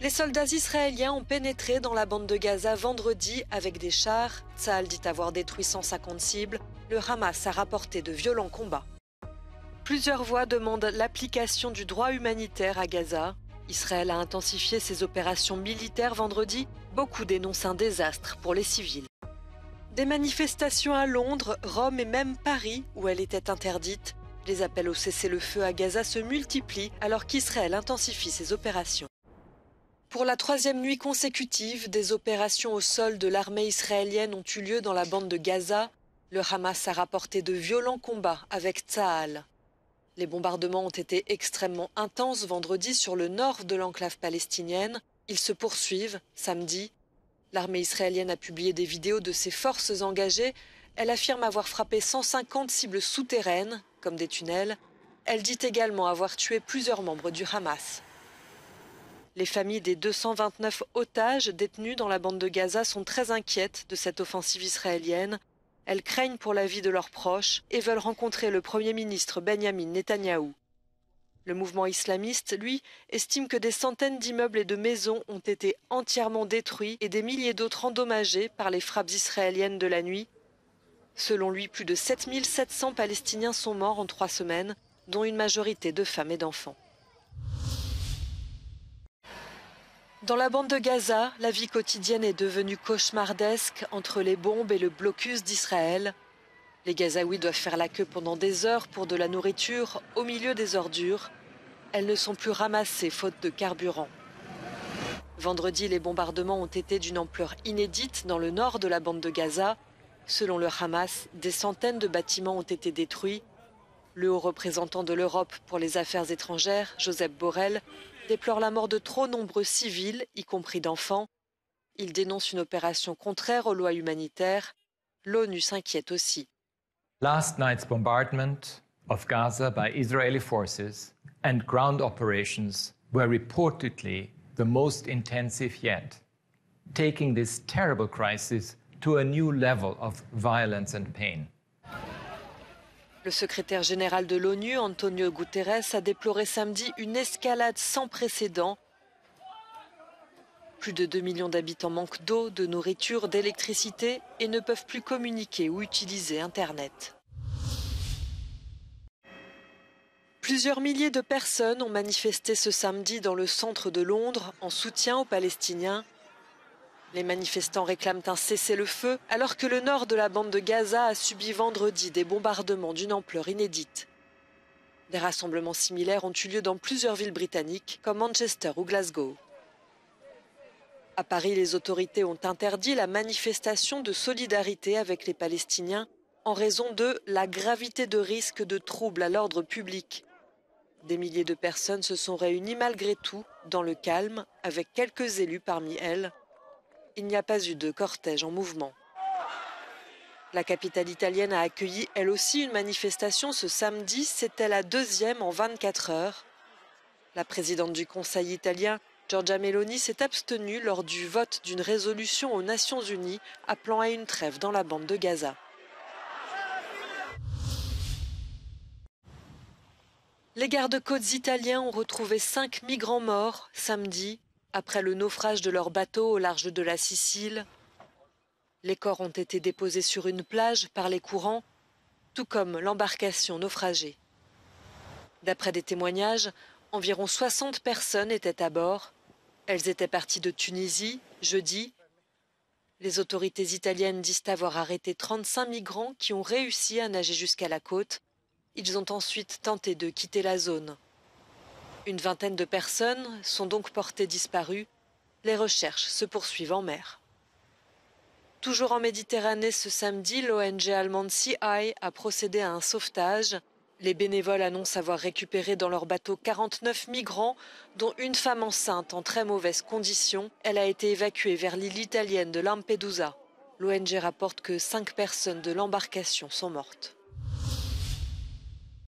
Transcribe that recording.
Les soldats israéliens ont pénétré dans la bande de Gaza vendredi avec des chars. Tsahal dit avoir détruit 150 cibles. Le Hamas a rapporté de violents combats. Plusieurs voix demandent l'application du droit humanitaire à Gaza. Israël a intensifié ses opérations militaires vendredi. Beaucoup dénoncent un désastre pour les civils. Des manifestations à Londres, Rome et même Paris, où elle était interdite. Les appels au cessez-le-feu à Gaza se multiplient alors qu'Israël intensifie ses opérations. Pour la troisième nuit consécutive, des opérations au sol de l'armée israélienne ont eu lieu dans la bande de Gaza. Le Hamas a rapporté de violents combats avec Tsahal. Les bombardements ont été extrêmement intenses vendredi sur le nord de l'enclave palestinienne. Ils se poursuivent samedi. L'armée israélienne a publié des vidéos de ses forces engagées. Elle affirme avoir frappé 150 cibles souterraines, comme des tunnels. Elle dit également avoir tué plusieurs membres du Hamas. Les familles des 229 otages détenus dans la bande de Gaza sont très inquiètes de cette offensive israélienne. Elles craignent pour la vie de leurs proches et veulent rencontrer le Premier ministre Benyamin Netanyahou. Le mouvement islamiste, lui, estime que des centaines d'immeubles et de maisons ont été entièrement détruits et des milliers d'autres endommagés par les frappes israéliennes de la nuit. Selon lui, plus de 7700 Palestiniens sont morts en 3 semaines, dont une majorité de femmes et d'enfants. Dans la bande de Gaza, la vie quotidienne est devenue cauchemardesque entre les bombes et le blocus d'Israël. Les Gazaouis doivent faire la queue pendant des heures pour de la nourriture au milieu des ordures. Elles ne sont plus ramassées faute de carburant. Vendredi, les bombardements ont été d'une ampleur inédite dans le nord de la bande de Gaza. Selon le Hamas, des centaines de bâtiments ont été détruits. Le haut représentant de l'Europe pour les affaires étrangères, Josep Borrell, déplore la mort de trop nombreux civils, y compris d'enfants. Il dénonce une opération contraire aux lois humanitaires. L'ONU s'inquiète aussi. Last night's bombardment of Gaza by Israeli forces and ground operations were reportedly the most intensive yet, taking this terrible crisis to a new level of violence and pain. Le secrétaire général de l'ONU, Antonio Guterres, a déploré samedi une escalade sans précédent. Plus de 2 millions d'habitants manquent d'eau, de nourriture, d'électricité et ne peuvent plus communiquer ou utiliser Internet. Plusieurs milliers de personnes ont manifesté ce samedi dans le centre de Londres en soutien aux Palestiniens. Les manifestants réclament un cessez-le-feu alors que le nord de la bande de Gaza a subi vendredi des bombardements d'une ampleur inédite. Des rassemblements similaires ont eu lieu dans plusieurs villes britanniques comme Manchester ou Glasgow. À Paris, les autorités ont interdit la manifestation de solidarité avec les Palestiniens en raison de la gravité de risque de troubles à l'ordre public. Des milliers de personnes se sont réunies malgré tout dans le calme avec quelques élus parmi elles. Il n'y a pas eu de cortège en mouvement. La capitale italienne a accueilli elle aussi une manifestation ce samedi. C'était la 2e en 24 heures. La présidente du Conseil italien, Giorgia Meloni, s'est abstenue lors du vote d'une résolution aux Nations Unies appelant à une trêve dans la bande de Gaza. Les gardes-côtes italiens ont retrouvé 5 migrants morts samedi, après le naufrage de leur bateau au large de la Sicile. Les corps ont été déposés sur une plage par les courants, tout comme l'embarcation naufragée. D'après des témoignages, environ 60 personnes étaient à bord. Elles étaient parties de Tunisie, jeudi. Les autorités italiennes disent avoir arrêté 35 migrants qui ont réussi à nager jusqu'à la côte. Ils ont ensuite tenté de quitter la zone. Une vingtaine de personnes sont donc portées disparues. Les recherches se poursuivent en mer. Toujours en Méditerranée ce samedi, l'ONG allemande Sea Eye a procédé à un sauvetage. Les bénévoles annoncent avoir récupéré dans leur bateau 49 migrants, dont une femme enceinte en très mauvaises conditions. Elle a été évacuée vers l'île italienne de Lampedusa. L'ONG rapporte que 5 personnes de l'embarcation sont mortes.